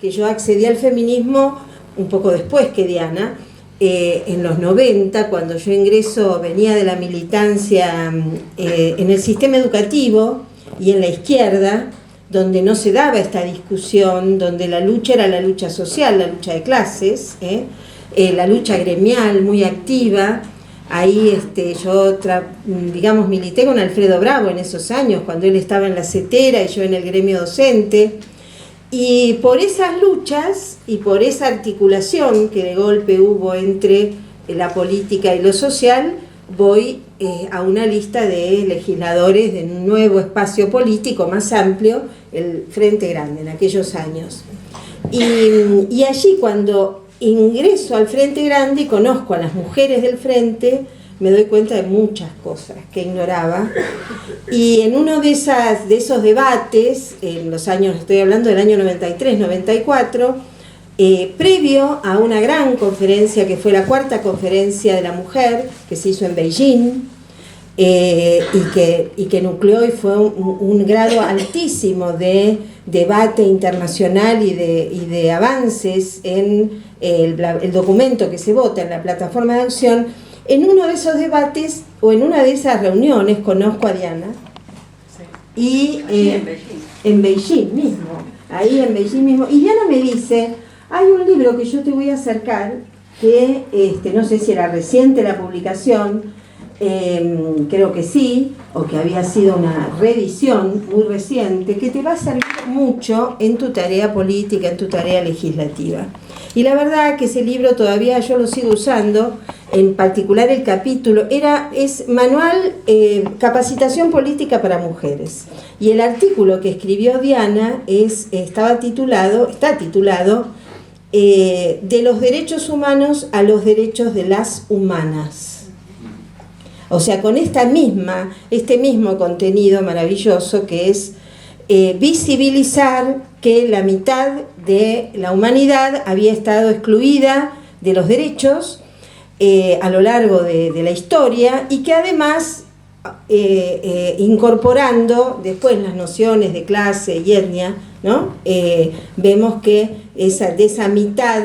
que yo accedí al feminismo un poco después que Diana, en los 90, cuando yo ingreso, venía de la militancia en el sistema educativo y en la izquierda, donde no se daba esta discusión, donde la lucha era la lucha social, la lucha de clases, la lucha gremial muy activa. Ahí yo, digamos, milité con Alfredo Bravo en esos años, cuando él estaba en la CETERA y yo en el gremio docente. Y por esas luchas y por esa articulación que de golpe hubo entre la política y lo social, voy a una lista de legisladores de un nuevo espacio político más amplio, el Frente Grande, en aquellos años. Y allí, cuando ingreso al Frente Grande y conozco a las mujeres del Frente, me doy cuenta de muchas cosas que ignoraba. Y en uno de esos debates, en los años, estoy hablando del año 93, 94, previo a una gran conferencia que fue la cuarta conferencia de la mujer, que se hizo en Beijing, y que nucleó y fue un grado altísimo de debate internacional y de avances en el documento que se vota en la plataforma de acción. En uno de esos debates o en una de esas reuniones conozco a Diana. Sí. Y en Beijing mismo, ahí en Beijing mismo. Y Diana me dice, hay un libro que yo te voy a acercar, que no sé si era reciente la publicación, creo que sí, o que había sido una reedición muy reciente, que te va a servir mucho en tu tarea política, en tu tarea legislativa. Y la verdad que ese libro todavía yo lo sigo usando, en particular el capítulo, es Manual Capacitación Política para Mujeres. Y el artículo que escribió Diana está titulado De los derechos humanos a los derechos de las humanas. O sea, con este mismo contenido maravilloso que es visibilizar que la mitad de la humanidad había estado excluida de los derechos a lo largo de la historia, y que además, incorporando después las nociones de clase y etnia, ¿no? Vemos que de esa mitad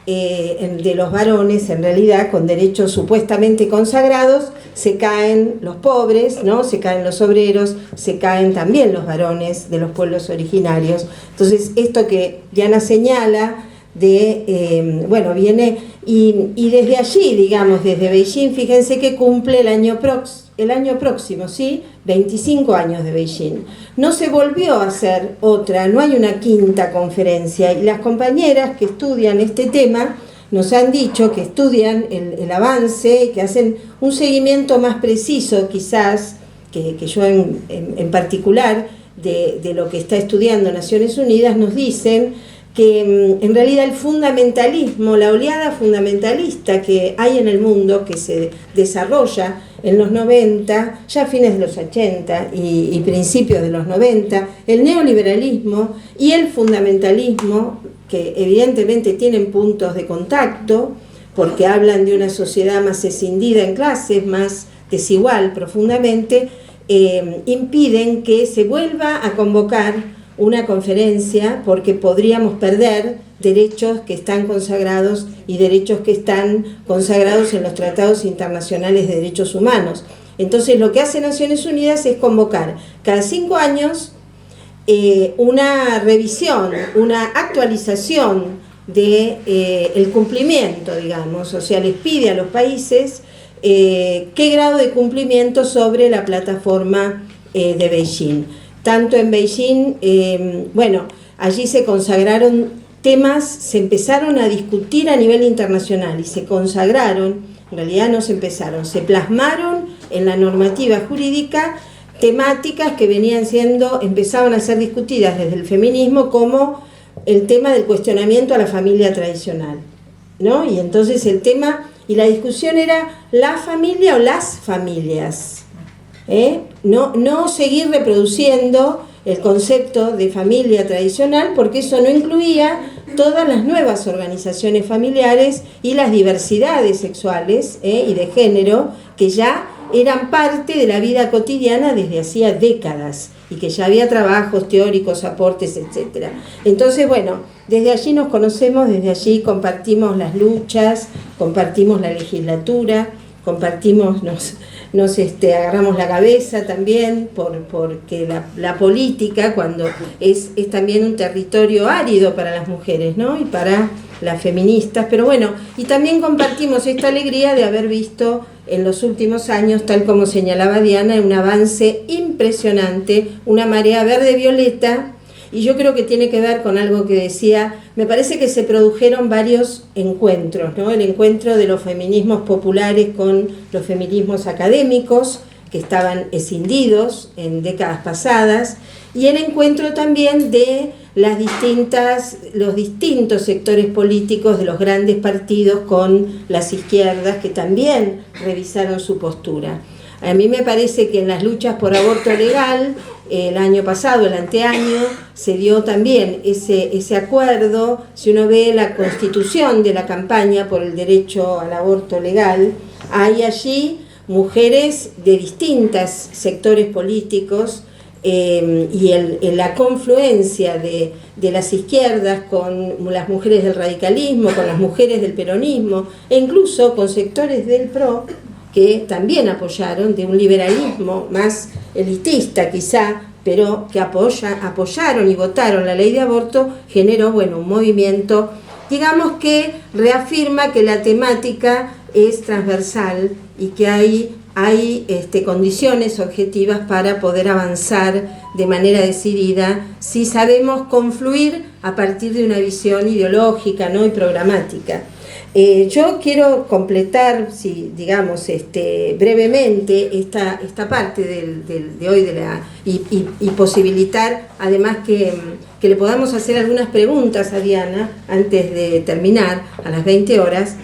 de los varones, en realidad, con derechos supuestamente consagrados, se caen los pobres, ¿no? Se caen los obreros, se caen también los varones de los pueblos originarios. Entonces, esto que Diana señala viene y desde allí, digamos, desde Beijing, fíjense que cumple el año próximo, ¿sí? 25 años de Beijing. No se volvió a hacer otra, no hay una quinta conferencia, y las compañeras que estudian este tema nos han dicho que estudian el avance, que hacen un seguimiento más preciso quizás que yo en particular de lo que está estudiando Naciones Unidas. Nos dicen que en realidad el fundamentalismo, la oleada fundamentalista que hay en el mundo, que se desarrolla en los 90, ya a fines de los 80 y principios de los 90, el neoliberalismo y el fundamentalismo, que evidentemente tienen puntos de contacto, porque hablan de una sociedad más escindida en clases, más desigual profundamente, impiden que se vuelva a convocar una conferencia, porque podríamos perder derechos que están consagrados y derechos que están consagrados en los tratados internacionales de derechos humanos. Entonces, lo que hace Naciones Unidas es convocar cada 5 años una revisión, una actualización el cumplimiento, digamos. O sea, les pide a los países qué grado de cumplimiento sobre la plataforma de Beijing. Tanto en Beijing, allí se consagraron temas, se empezaron a discutir a nivel internacional y se consagraron, en realidad no se empezaron, se plasmaron en la normativa jurídica temáticas que empezaban a ser discutidas desde el feminismo, como el tema del cuestionamiento a la familia tradicional, ¿no? Y entonces el tema y la discusión era la familia o las familias. No seguir reproduciendo el concepto de familia tradicional, porque eso no incluía todas las nuevas organizaciones familiares y las diversidades sexuales y de género que ya eran parte de la vida cotidiana desde hacía décadas y que ya había trabajos teóricos, aportes, etc. Entonces, bueno, desde allí nos conocemos, desde allí compartimos las luchas, compartimos la legislatura, compartimos, nos agarramos la cabeza también, porque la política, cuando es también un territorio árido para las mujeres, ¿no? Y para las feministas, pero bueno, y también compartimos esta alegría de haber visto en los últimos años, tal como señalaba Diana, un avance impresionante, una marea verde-violeta, y yo creo que tiene que ver con algo que decía, me parece que se produjeron varios encuentros, ¿no? El encuentro de los feminismos populares con los feminismos académicos, que estaban escindidos en décadas pasadas, y el encuentro también de los distintos sectores políticos de los grandes partidos con las izquierdas, que también revisaron su postura. A mí me parece que en las luchas por aborto legal, el año pasado, el anteaño, se dio también ese acuerdo. Si uno ve la constitución de la campaña por el derecho al aborto legal, hay allí mujeres de distintos sectores políticos, y la confluencia de las izquierdas con las mujeres del radicalismo, con las mujeres del peronismo, e incluso con sectores del PRO, que también apoyaron, de un liberalismo más elitista quizá, pero que apoyaron y votaron la ley de aborto, generó, bueno, un movimiento, digamos, que reafirma que la temática es transversal y que hay condiciones objetivas para poder avanzar de manera decidida si sabemos confluir a partir de una visión ideológica, ¿no? Y programática. Yo quiero completar, digamos, brevemente esta parte de hoy y posibilitar además que le podamos hacer algunas preguntas a Diana antes de terminar a las 20 horas,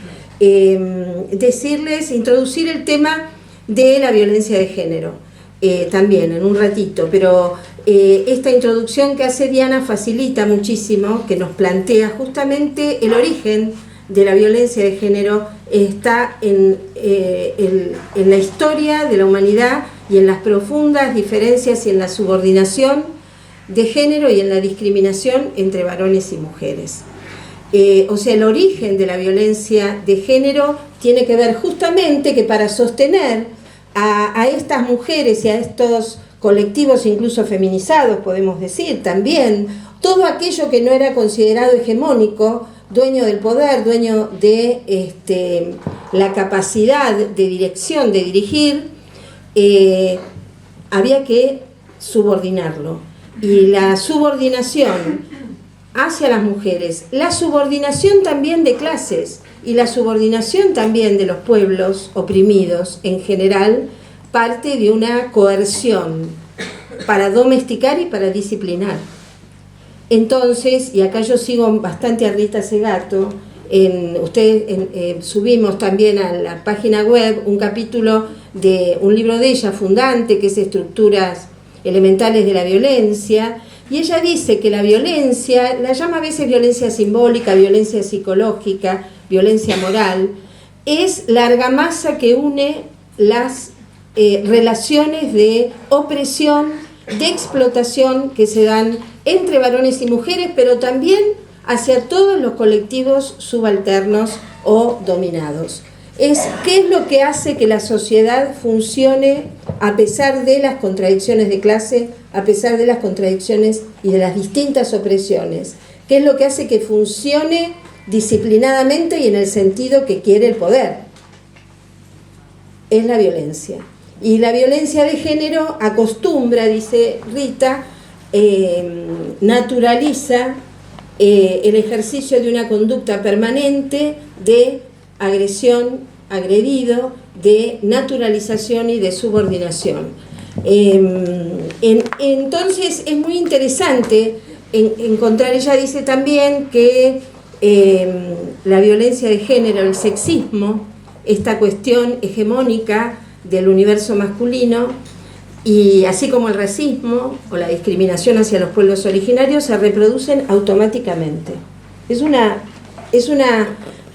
introducir el tema de la violencia de género, también en un ratito, pero esta introducción que hace Diana facilita muchísimo, que nos plantea justamente el origen de la violencia de género, está en la historia de la humanidad y en las profundas diferencias y en la subordinación de género y en la discriminación entre varones y mujeres. O sea, el origen de la violencia de género tiene que ver justamente que para sostener a estas mujeres y a estos colectivos incluso feminizados, podemos decir también, todo aquello que no era considerado hegemónico, dueño del poder, dueño de la capacidad de dirección, de dirigir, había que subordinarlo. Y la subordinación hacia las mujeres, la subordinación también de clases y la subordinación también de los pueblos oprimidos en general, parte de una coerción para domesticar y para disciplinar. Entonces, y acá yo sigo bastante a Rita Segato, subimos también a la página web un capítulo de un libro de ella, Fundante, que es Estructuras Elementales de la Violencia, y ella dice que la violencia, la llama a veces violencia simbólica, violencia psicológica, violencia moral, es la argamasa que une las relaciones de opresión, de explotación que se dan entre varones y mujeres, pero también hacia todos los colectivos subalternos o dominados. ¿Qué es lo que hace que la sociedad funcione a pesar de las contradicciones de clase, a pesar de las contradicciones y de las distintas opresiones? ¿Qué es lo que hace que funcione disciplinadamente y en el sentido que quiere el poder? Es la violencia. Y la violencia de género acostumbra, dice Rita, naturaliza el ejercicio de una conducta permanente de agresión, agredido, de naturalización y de subordinación. Entonces es muy interesante encontrar, ella dice también que la violencia de género, el sexismo, esta cuestión hegemónica del universo masculino, y así como el racismo o la discriminación hacia los pueblos originarios, se reproducen automáticamente. Es una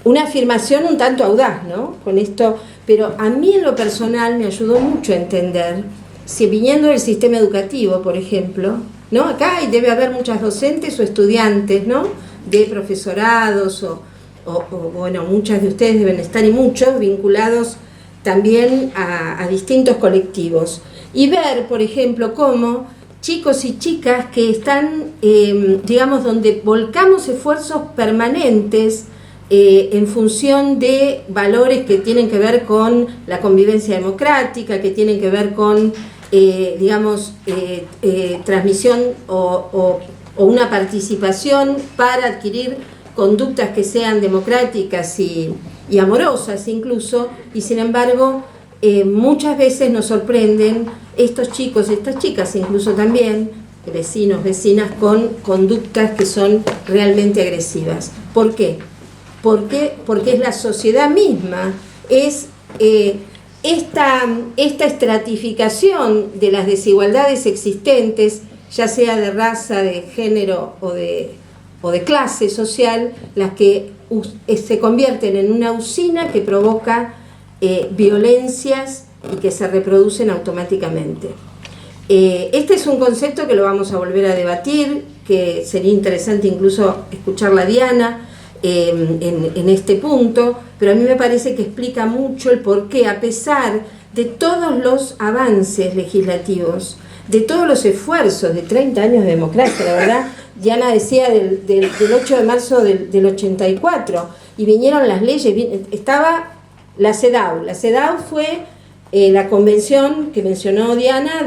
una afirmación un tanto audaz, ¿no? Con esto, pero a mí en lo personal me ayudó mucho a entender, si viniendo del sistema educativo, por ejemplo, ¿no? Acá debe haber muchas docentes o estudiantes, ¿no? De profesorados o bueno, muchas de ustedes deben estar y muchos vinculados también a distintos colectivos. Y ver, por ejemplo, cómo chicos y chicas que están, digamos, donde volcamos esfuerzos permanentes en función de valores que tienen que ver con la convivencia democrática, que tienen que ver con, digamos, transmisión o una participación para adquirir conductas que sean democráticas y amorosas incluso, y sin embargo muchas veces nos sorprenden estos chicos, estas chicas incluso también, vecinos, vecinas, con conductas que son realmente agresivas. ¿Por qué? Porque es la sociedad misma, es esta estratificación de las desigualdades existentes, ya sea de raza, de género o de clase social, las que se convierten en una usina que provoca violencias y que se reproducen automáticamente. Este es un concepto que lo vamos a volver a debatir, que sería interesante incluso escucharla a Diana en este punto, pero a mí me parece que explica mucho el porqué, a pesar de todos los avances legislativos, de todos los esfuerzos de 30 años de democracia, la verdad. Diana decía del 8 de marzo del 84, y vinieron las leyes, estaba la CEDAW. La CEDAW fue la convención que mencionó Diana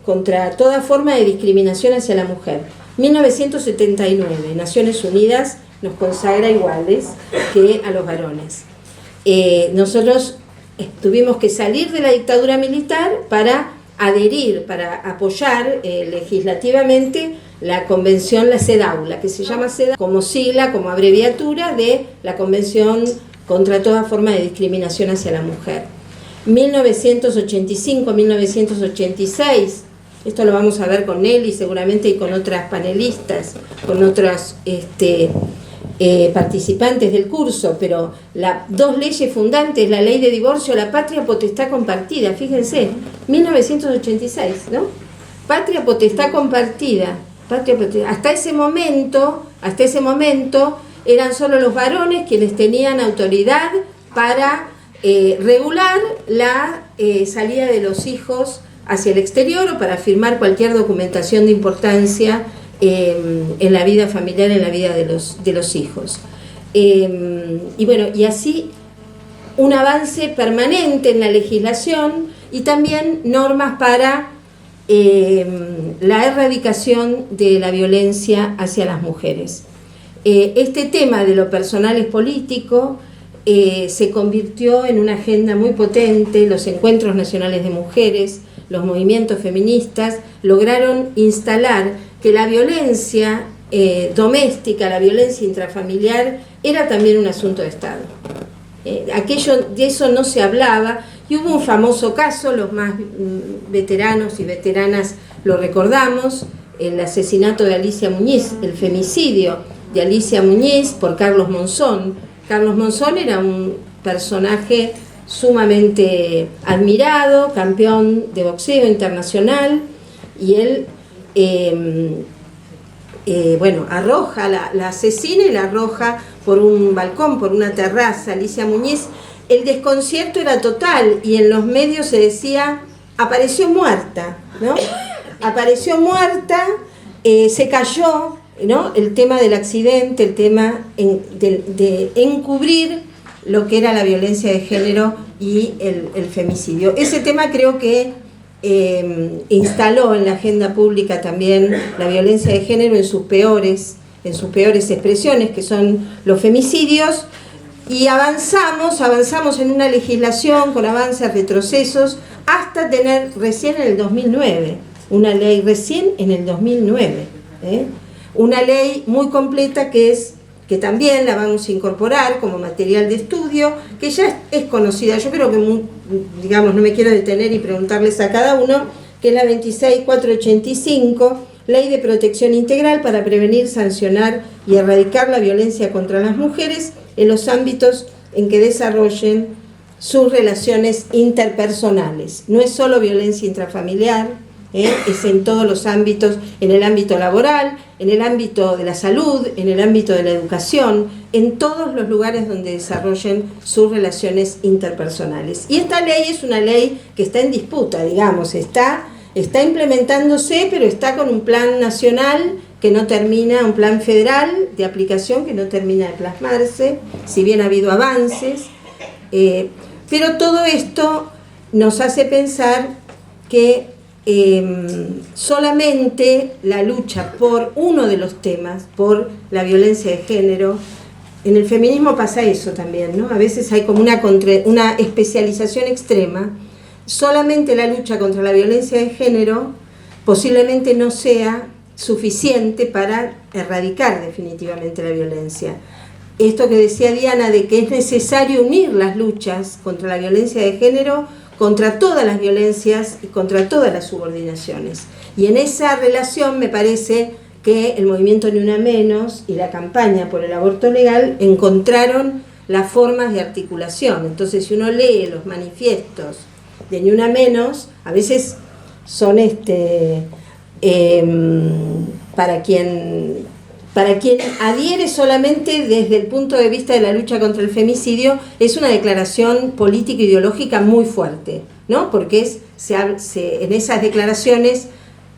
contra toda forma de discriminación hacia la mujer. 1979, Naciones Unidas nos consagra iguales que a los varones. Nosotros tuvimos que salir de la dictadura militar para adherir, para apoyar legislativamente la convención, la CEDAW, la que se llama CEDAW como sigla, como abreviatura de la Convención contra toda forma de discriminación hacia la mujer. 1985-1986, esto lo vamos a ver con Nelly seguramente y con otras panelistas, con otras participantes del curso, pero dos leyes fundantes, la ley de divorcio, la patria potestad compartida, fíjense, 1986, ¿no? Patria potestad compartida. Hasta ese momento eran solo los varones quienes tenían autoridad para regular la salida de los hijos hacia el exterior o para firmar cualquier documentación de importancia en la vida familiar, en la vida de los hijos. Y bueno, y así un avance permanente en la legislación y también normas para la erradicación de la violencia hacia las mujeres. Este tema de lo personal es político, se convirtió en una agenda muy potente. Los encuentros nacionales de mujeres, los movimientos feministas lograron instalar que la violencia doméstica, la violencia intrafamiliar era también un asunto de Estado. De eso no se hablaba. Y hubo un famoso caso, los más veteranos y veteranas lo recordamos, el asesinato de Alicia Muñiz, el femicidio de Alicia Muñiz por Carlos Monzón. Carlos Monzón era un personaje sumamente admirado, campeón de boxeo internacional, y él, arroja, la asesina y la arroja por un balcón, por una terraza, Alicia Muñiz. El desconcierto era total y en los medios se decía, apareció muerta, ¿no? Apareció muerta, se cayó, ¿no? El tema del accidente, el tema de encubrir lo que era la violencia de género y el femicidio. Ese tema creo que instaló en la agenda pública también la violencia de género en sus peores expresiones, que son los femicidios. Y avanzamos en una legislación con avances, retrocesos, hasta tener recién en el 2009, una ley recién en el 2009, una ley muy completa que también la vamos a incorporar como material de estudio, que ya es conocida. Yo creo que, digamos, no me quiero detener y preguntarles a cada uno, que es la 26485, Ley de Protección Integral para prevenir, sancionar y erradicar la violencia contra las mujeres, en los ámbitos en que desarrollen sus relaciones interpersonales. No es solo violencia intrafamiliar, es en todos los ámbitos, en el ámbito laboral, en el ámbito de la salud, en el ámbito de la educación, en todos los lugares donde desarrollen sus relaciones interpersonales. Y esta ley es una ley que está en disputa, digamos, está implementándose, pero está con un plan nacional que no termina, un plan federal de aplicación que no termina de plasmarse, si bien ha habido avances, pero todo esto nos hace pensar que solamente la lucha por uno de los temas, por la violencia de género, en el feminismo pasa eso también, ¿no? A veces hay como una especialización extrema. Solamente la lucha contra la violencia de género posiblemente no sea suficiente para erradicar definitivamente la violencia. Esto que decía Diana de que es necesario unir las luchas contra la violencia de género contra todas las violencias y contra todas las subordinaciones. Y en esa relación me parece que el movimiento Ni Una Menos y la campaña por el aborto legal encontraron las formas de articulación. Entonces, si uno lee los manifiestos de Ni Una Menos, a veces son para quien adhiere solamente desde el punto de vista de la lucha contra el femicidio, es una declaración política e ideológica muy fuerte, ¿no? Porque en esas declaraciones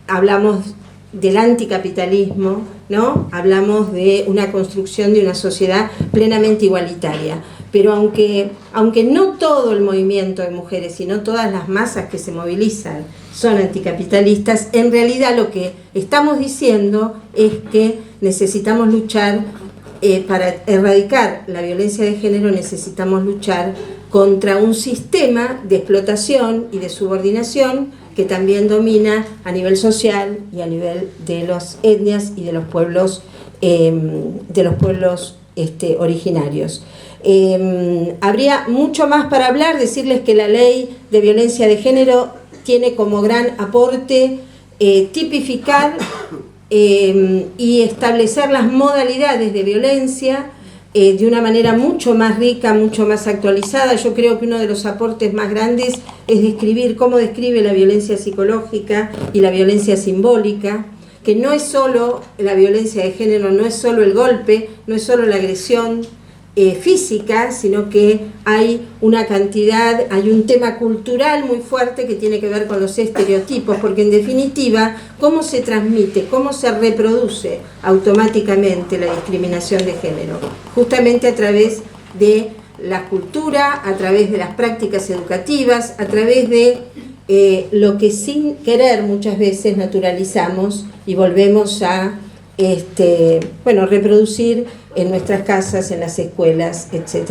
hablamos del anticapitalismo, ¿no? Hablamos de una construcción de una sociedad plenamente igualitaria. Pero aunque no todo el movimiento de mujeres, sino todas las masas que se movilizan son anticapitalistas, en realidad lo que estamos diciendo es que necesitamos luchar, para erradicar la violencia de género, necesitamos luchar contra un sistema de explotación y de subordinación que también domina a nivel social y a nivel de las etnias y de los pueblos originarios. Habría mucho más para hablar, decirles que la ley de violencia de género tiene como gran aporte tipificar y establecer las modalidades de violencia de una manera mucho más rica, mucho más actualizada. Yo creo que uno de los aportes más grandes es describir cómo describe la violencia psicológica y la violencia simbólica, que no es solo la violencia de género, no es solo el golpe, no es solo la agresión física, sino que hay hay un tema cultural muy fuerte que tiene que ver con los estereotipos, porque en definitiva, ¿cómo se transmite, cómo se reproduce automáticamente la discriminación de género? Justamente a través de la cultura, a través de las prácticas educativas, a través de lo que sin querer muchas veces naturalizamos y volvemos a reproducir en nuestras casas, en las escuelas, etc.